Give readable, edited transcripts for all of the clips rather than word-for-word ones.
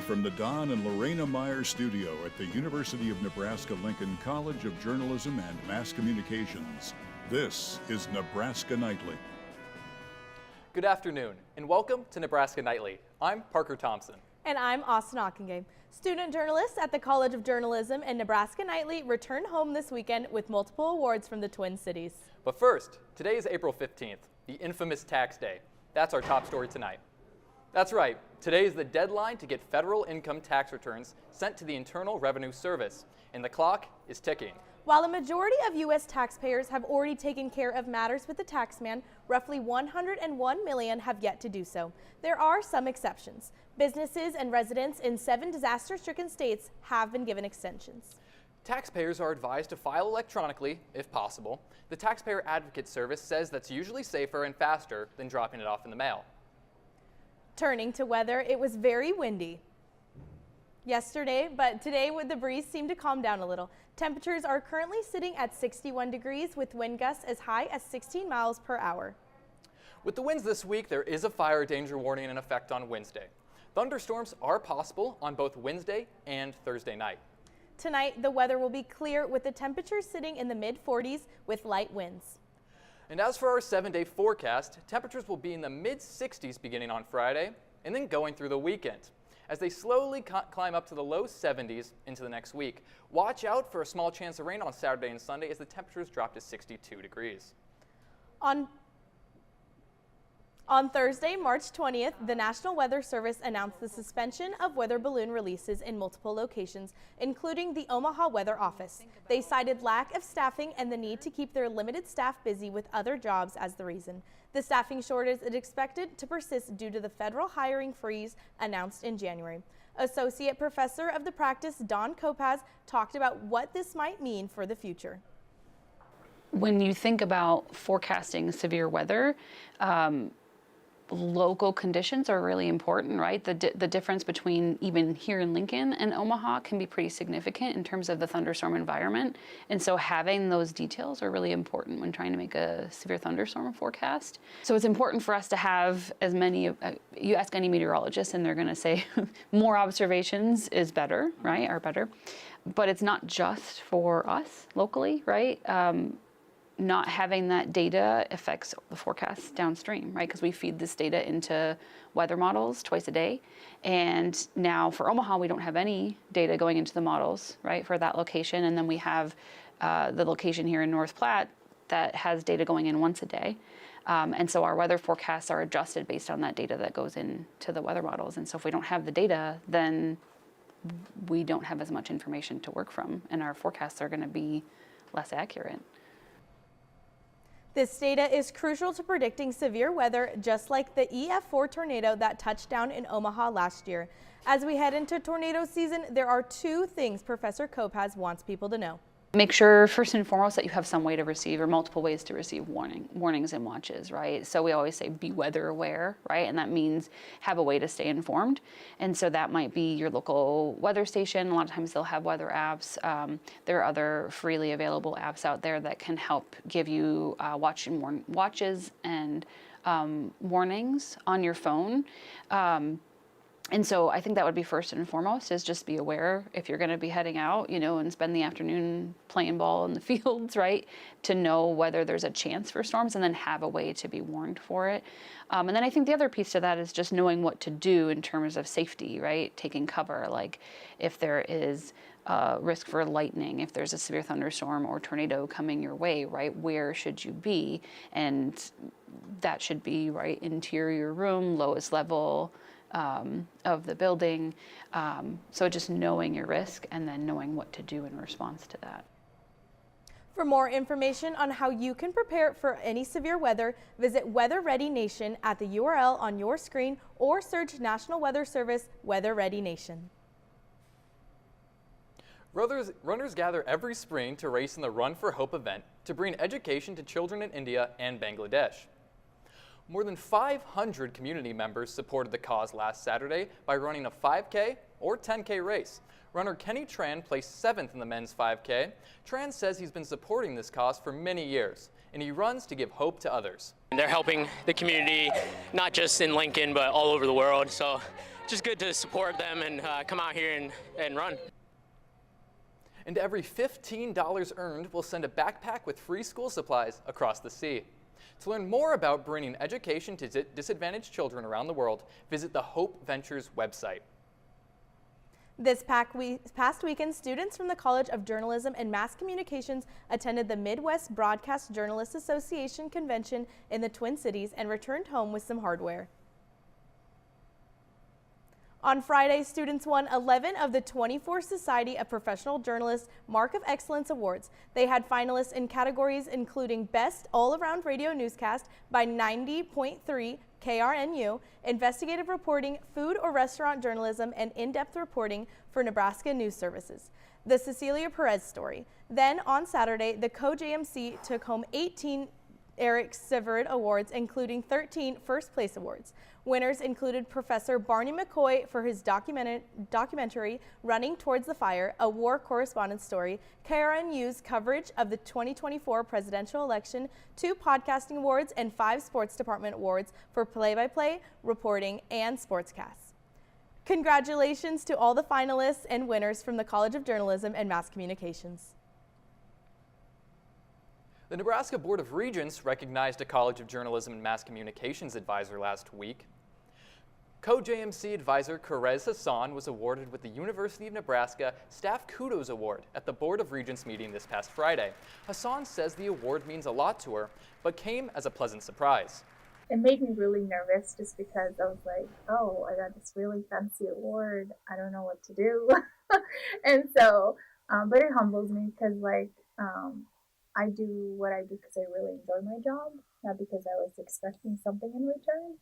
from the Don and Lorena Meyer studio at the University of Nebraska-Lincoln College of Journalism and Mass Communications, this is Nebraska Nightly. Good afternoon, and welcome to Nebraska Nightly. I'm Parker Thompson. And I'm Austin Ockengame. Student journalists at the College of Journalism and Nebraska Nightly return home this weekend with multiple awards from the Twin Cities. But first, today is April 15th, the infamous tax day. That's our top story tonight. That's right, today is the deadline to get federal income tax returns sent to the Internal Revenue Service, and the clock is ticking. While a majority of U.S. taxpayers have already taken care of matters with the taxman, roughly 101 million have yet to do so. There are some exceptions. Businesses and residents in 7 disaster-stricken states have been given extensions. Taxpayers are advised to file electronically, if possible. The Taxpayer Advocate Service says that's usually safer and faster than dropping it off in the mail. Turning to weather, it was very windy yesterday, but today the breeze seemed to calm down a little. Temperatures are currently sitting at 61 degrees with wind gusts as high as 16 miles per hour. With the winds this week, there is a fire danger warning in effect on Wednesday. Thunderstorms are possible on both Wednesday and Thursday night. Tonight, the weather will be clear with the temperatures sitting in the mid-40s with light winds. And as for our 7-day forecast, temperatures will be in the mid-60s beginning on Friday and then going through the weekend. As they slowly climb up to the low 70s into the next week, watch out for a small chance of rain on Saturday and Sunday as the temperatures drop to 62 degrees. On Thursday, March 20th, the National Weather Service announced the suspension of weather balloon releases in multiple locations, including the Omaha Weather Office. They cited lack of staffing and the need to keep their limited staff busy with other jobs as the reason. The staffing shortage is expected to persist due to the federal hiring freeze announced in January. Associate Professor of the practice Don Kopaz talked about what this might mean for the future. When you think about forecasting severe weather, local conditions are really important, right? The difference between even here in Lincoln and Omaha can be pretty significant in terms of the thunderstorm environment. And so having those details are really important when trying to make a severe thunderstorm forecast. So it's important for us to have as many, you ask any meteorologist and they're gonna say more observations is better, right, are better. But it's not just for us locally, right? Not having that data affects the forecast downstream, right? Because we feed this data into weather models twice a day. And now for Omaha, we don't have any data going into the models, right, for that location. And then we have the location here in North Platte that has data going in once a day. And so our weather forecasts are adjusted based on that data that goes into the weather models. And so if we don't have the data, then we don't have as much information to work from. And our forecasts are going to be less accurate. This data is crucial to predicting severe weather, just like the EF4 tornado that touched down in Omaha last year. As we head into tornado season, there are 2 things Professor Kopaz wants people to know. Make sure first and foremost that you have some way to receive or multiple ways to receive warnings and watches, right? So we always say be weather aware, right? And that means have a way to stay informed. And so that might be your local weather station. A lot of times they'll have weather apps. There are other freely available apps out there that can help give you watches and warnings on your phone. And so I think that would be first and foremost is just be aware if you're going to be heading out, you know, and spend the afternoon playing ball in the fields, right, to know whether there's a chance for storms and then have a way to be warned for it. And then I think the other piece to that is just knowing what to do in terms of safety, right, taking cover, like if there is risk for lightning, if there's a severe thunderstorm or tornado coming your way, right, where should you be? And that should be, right, interior room, lowest level of the building. So just knowing your risk and then knowing what to do in response to that. For more information on how you can prepare for any severe weather, visit Weather Ready Nation at the URL on your screen or search National Weather Service Weather Ready Nation. Runners gather every spring to race in the Run for Hope event to bring education to children in India and Bangladesh. More than 500 community members supported the cause last Saturday by running a 5K or 10K race. Runner Kenny Tran placed 7th in the men's 5K. Tran says he's been supporting this cause for many years, and he runs to give hope to others. They're helping the community, not just in Lincoln, but all over the world. So just good to support them and come out here and run. And every $15 earned will send a backpack with free school supplies across the sea. To learn more about bringing education to disadvantaged children around the world, visit the Hope Ventures website. This past weekend, students from the College of Journalism and Mass Communications attended the Midwest Broadcast Journalists Association convention in the Twin Cities and returned home with some hardware. On Friday, students won 11 of the 24 Society of Professional Journalists Mark of Excellence Awards. They had finalists in categories including Best All-Around Radio Newscast by 90.3 KRNU, Investigative Reporting, Food or Restaurant Journalism, and In-Depth Reporting for Nebraska News Services. The Cecilia Perez Story. Then on Saturday, the Co-JMC took home 18 Eric Severid Awards, including 13 First Place Awards. Winners included Professor Barney McCoy for his documentary Running Towards the Fire, a war correspondence story, KRNU's coverage of the 2024 presidential election, 2 podcasting awards, and 5 sports department awards for play-by-play, reporting, and sportscasts. Congratulations to all the finalists and winners from the College of Journalism and Mass Communications. The Nebraska Board of Regents recognized a College of Journalism and Mass Communications advisor last week. Co-JMC advisor Karez Hassan was awarded with the University of Nebraska Staff Kudos Award at the Board of Regents meeting this past Friday. Hassan says the award means a lot to her, but came as a pleasant surprise. It made me really nervous just because I was like, oh, I got this really fancy award. I don't know what to do. And so, but it humbles me because I do what I do because I really enjoy my job, not because I was expecting something in return.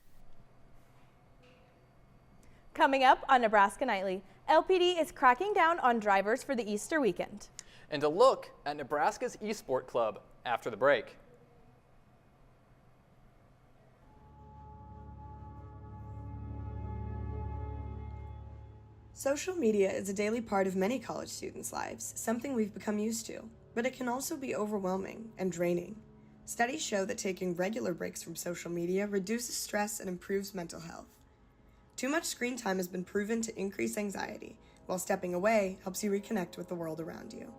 Coming up on Nebraska Nightly, LPD is cracking down on drivers for the Easter weekend. And a look at Nebraska's eSport Club after the break. Social media is a daily part of many college students' lives, something we've become used to, but it can also be overwhelming and draining. Studies show that taking regular breaks from social media reduces stress and improves mental health. Too much screen time has been proven to increase anxiety, while stepping away helps you reconnect with the world around you.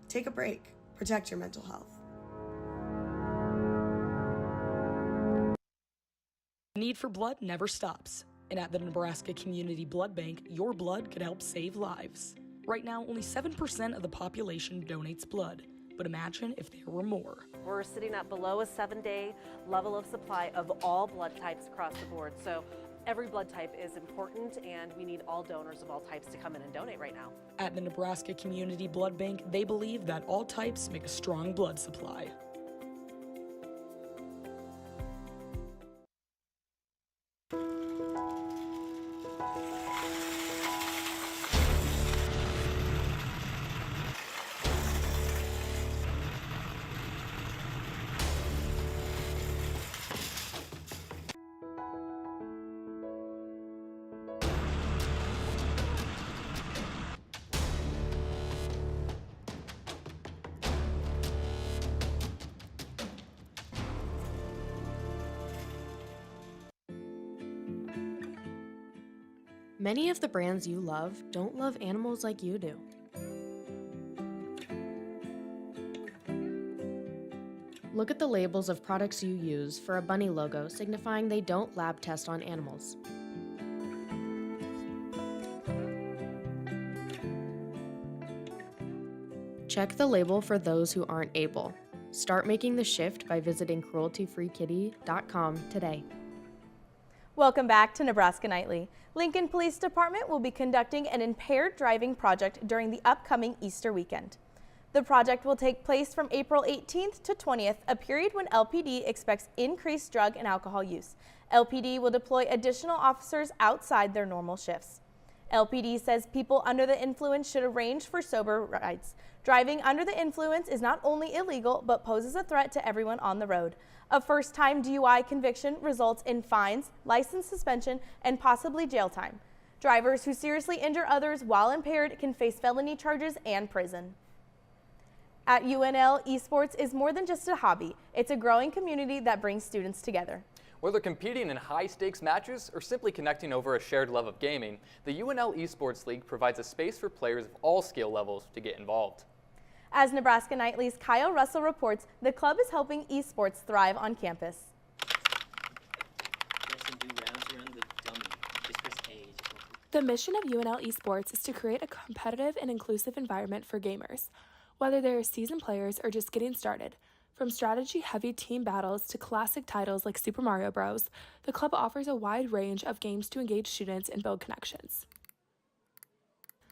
Take a break. Protect your mental health. The need for blood never stops. And at the Nebraska Community Blood Bank, your blood could help save lives. Right now, only 7% of the population donates blood. But imagine if there were more. We're sitting at below a 7-day level of supply of all blood types across the board. So every blood type is important, and we need all donors of all types to come in and donate right now. At the Nebraska Community Blood Bank, they believe that all types make a strong blood supply. Many of the brands you love don't love animals like you do. Look at the labels of products you use for a bunny logo signifying they don't lab test on animals. Check the label for those who aren't able. Start making the shift by visiting crueltyfreekitty.com today. Welcome back to Nebraska Nightly. Lincoln Police Department will be conducting an impaired driving project during the upcoming Easter weekend. The project will take place from April 18th to 20th, a period when LPD expects increased drug and alcohol use. LPD will deploy additional officers outside their normal shifts. LPD says people under the influence should arrange for sober rides. Driving under the influence is not only illegal, but poses a threat to everyone on the road. A first-time DUI conviction results in fines, license suspension, and possibly jail time. Drivers who seriously injure others while impaired can face felony charges and prison. At UNL, esports is more than just a hobby. It's a growing community that brings students together. Whether competing in high-stakes matches or simply connecting over a shared love of gaming, the UNL Esports League provides a space for players of all skill levels to get involved. As Nebraska Nightly's Kyle Russell reports, the club is helping esports thrive on campus. The mission of UNL Esports is to create a competitive and inclusive environment for gamers, whether they are seasoned players or just getting started. From strategy-heavy team battles to classic titles like Super Mario Bros., the club offers a wide range of games to engage students and build connections.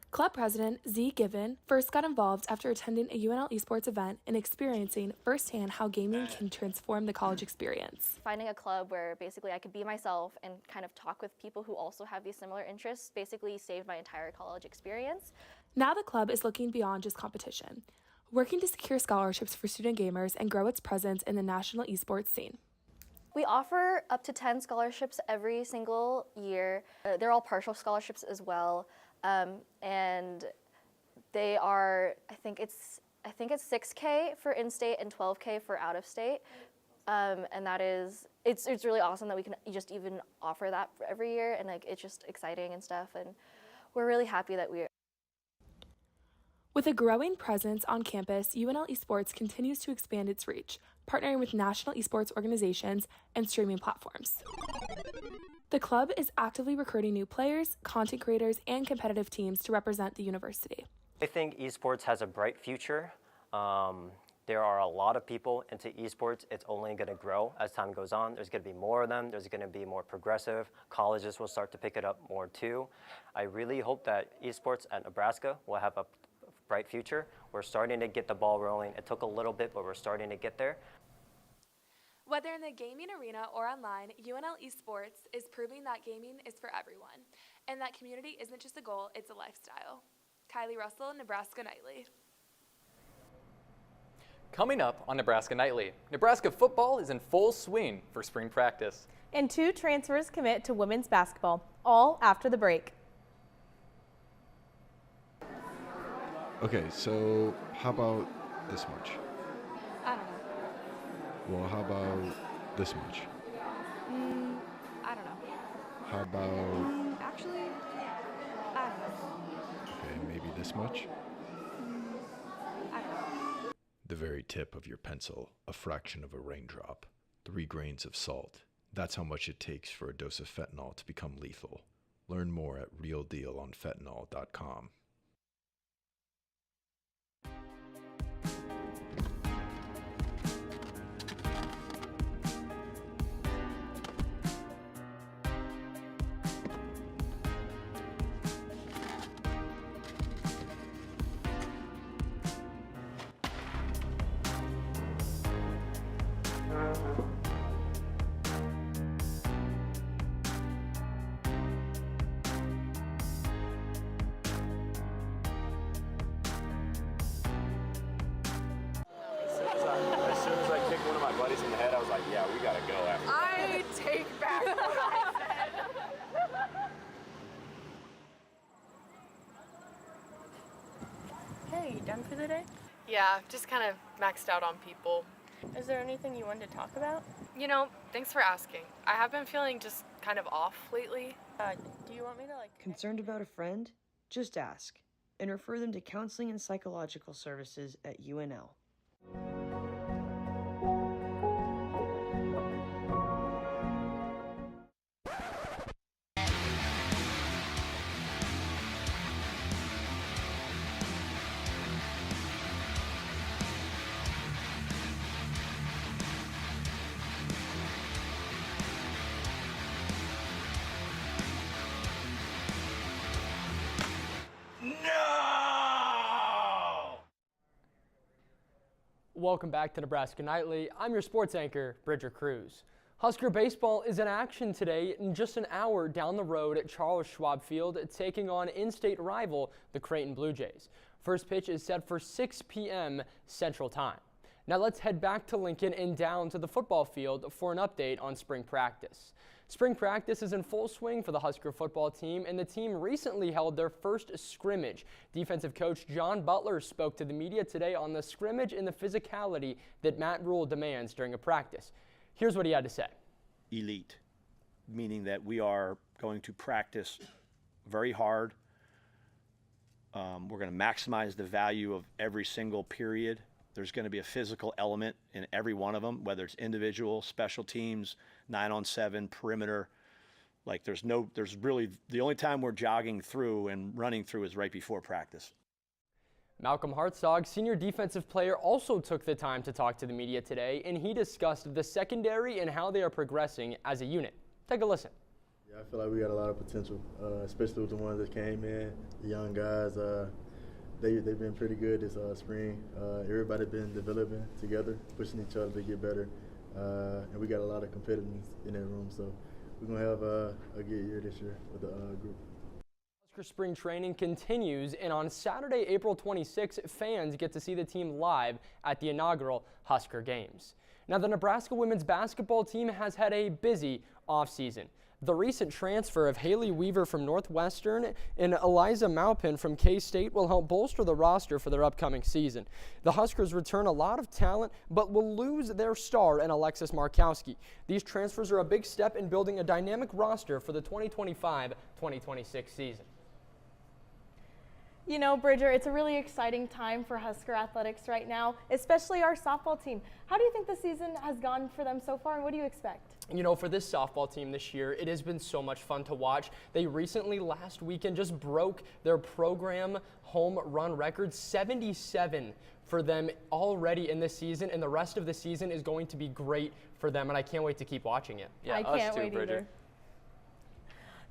Club president Z. Given first got involved after attending a UNL Esports event and experiencing firsthand how gaming can transform the college experience. Finding a club where basically I could be myself and kind of talk with people who also have these similar interests basically saved my entire college experience. Now the club is looking beyond just competition, working to secure scholarships for student gamers and grow its presence in the national esports scene. We offer up to 10 scholarships every single year. They're all partial scholarships as well. And they are, I think it's $6K for in-state and $12K for out-of-state. And that is, it's really awesome that we can just even offer that for every year, and like it's just exciting and stuff, and we're really happy that we're. With a growing presence on campus, UNL Esports continues to expand its reach, partnering with national esports organizations and streaming platforms. The club is actively recruiting new players, content creators, and competitive teams to represent the university. I think esports has a bright future. There are a lot of people into esports. It's only going to grow as time goes on. There's going to be more of them. There's going to be more progressive. Colleges will start to pick it up more too. I really hope that esports at Nebraska will have a bright future. We're starting to get the ball rolling. It took a little bit, but we're starting to get there. Whether in the gaming arena or online, UNL Esports is proving that gaming is for everyone, and that community isn't just a goal, it's a lifestyle. Kylie Russell, Nebraska Nightly. Coming up on Nebraska Nightly, Nebraska football is in full swing for spring practice. And 2 transfers commit to women's basketball, all after the break. Okay, so how about this much? I don't know. Well, how about this much? I don't know. How about... Actually, I don't know. Okay, maybe this much? I don't know. The very tip of your pencil, a fraction of a raindrop, 3 grains of salt. That's how much it takes for a dose of fentanyl to become lethal. Learn more at realdealonfentanyl.com. As soon as I kicked one of my buddies in the head, I was like, yeah, we gotta go after that. I take back what I said. Hey, done for the day? Yeah, just kind of maxed out on people. Is there anything you wanted to talk about? You know, thanks for asking. I have been feeling just kind of off lately. Do you want me to Concerned about a friend? Just ask and refer them to counseling and psychological services at UNL. Welcome back to Nebraska Nightly. I'm your sports anchor, Bridger Cruz. Husker baseball is in action today in just an hour down the road at Charles Schwab Field, taking on in-state rival, the Creighton Blue Jays. First pitch is set for 6 p.m. Central Time. Now let's head back to Lincoln and down to the football field for an update on spring practice. Spring practice is in full swing for the Husker football team, and the team recently held their first scrimmage. Defensive coach John Butler spoke to the media today on the scrimmage and the physicality that Matt Rule demands during a practice. Here's what he had to say. elite, meaning that we are going to practice very hard. We're going to maximize the value of every single period. There's going to be a physical element in every one of them, whether it's individual, special teams, 9-on-7, perimeter. Like there's really, the only time we're jogging through and running through is right before practice. Malcolm Hartzog, senior defensive player, also took the time to talk to the media today, and he discussed the secondary and how they are progressing as a unit. Take a listen. Yeah, I feel like we got a lot of potential, especially with the ones that came in, the young guys. They've been pretty good this spring. Everybody been developing together, pushing each other to get better, and we got a lot of competitiveness in that room. So we're gonna have a good year this year with the group. Husker spring training continues, and on Saturday, April 26, fans get to see the team live at the inaugural Husker Games. Now, the Nebraska women's basketball team has had a busy offseason. The recent transfer of Haley Weaver from Northwestern and Eliza Maupin from K-State will help bolster the roster for their upcoming season. The Huskers return a lot of talent, but will lose their star in Alexis Markowski. These transfers are a big step in building a dynamic roster for the 2025-2026 season. You know, Bridger, it's a really exciting time for Husker athletics right now, especially our softball team. How do you think the season has gone for them so far, and what do you expect? You know, for this softball team this year, it has been so much fun to watch. They recently, last weekend, just broke their program home run record, 77 for them already in this season, and the rest of the season is going to be great for them, and I can't wait to keep watching it. Yeah, I can't wait either.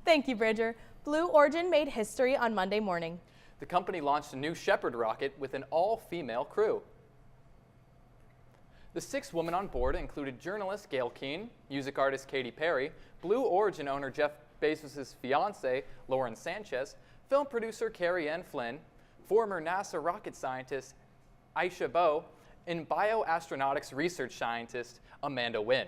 Thank you, Bridger. Blue Origin made history on Monday morning. The company launched a new Shepherd rocket with an all-female crew. The 6 women on board included journalist Gail Keane, music artist Katy Perry, Blue Origin owner Jeff Bezos' fiancée Lauren Sanchez, film producer Carrie Ann Flynn, former NASA rocket scientist Aisha Bowe, and bioastronautics research scientist Amanda Wynn.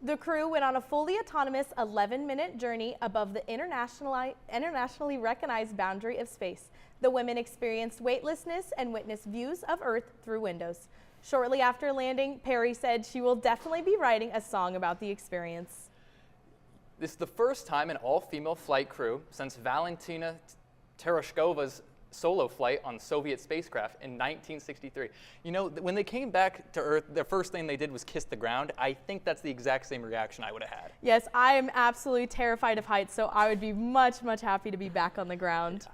The crew went on a fully autonomous 11-minute journey above the internationally recognized boundary of space. The women experienced weightlessness and witnessed views of Earth through windows. Shortly after landing, Perry said she will definitely be writing a song about the experience. This is the first time an all-female flight crew since Valentina Tereshkova's solo flight on Soviet spacecraft in 1963. You know, when they came back to Earth, the first thing they did was kiss the ground. I think that's the exact same reaction I would have had. Yes, I am absolutely terrified of heights, so I would be much happy to be back on the ground. Yeah.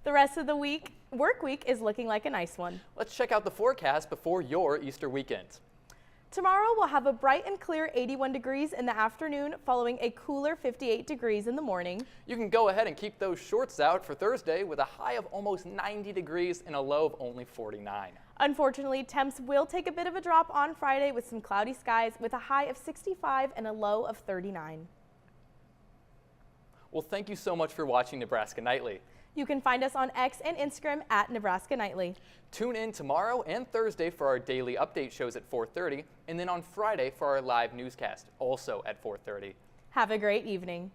The rest of the work week is looking like a nice one. Let's check out the forecast before your Easter weekend. Tomorrow we'll have a bright and clear 81 degrees in the afternoon, following a cooler 58 degrees in the morning. You can go ahead and keep those shorts out for Thursday with a high of almost 90 degrees and a low of only 49. Unfortunately, temps will take a bit of a drop on Friday with some cloudy skies with a high of 65 and a low of 39. Well, thank you so much for watching Nebraska Nightly. You can find us on X and Instagram at Nebraska Nightly. Tune in tomorrow and Thursday for our daily update shows at 4:30, and then on Friday for our live newscast, also at 4:30. Have a great evening.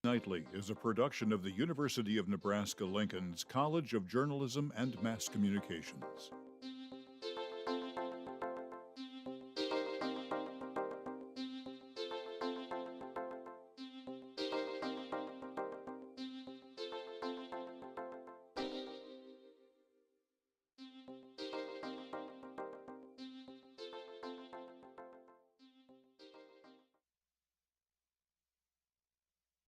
Nightly is a production of the University of Nebraska-Lincoln's College of Journalism and Mass Communications.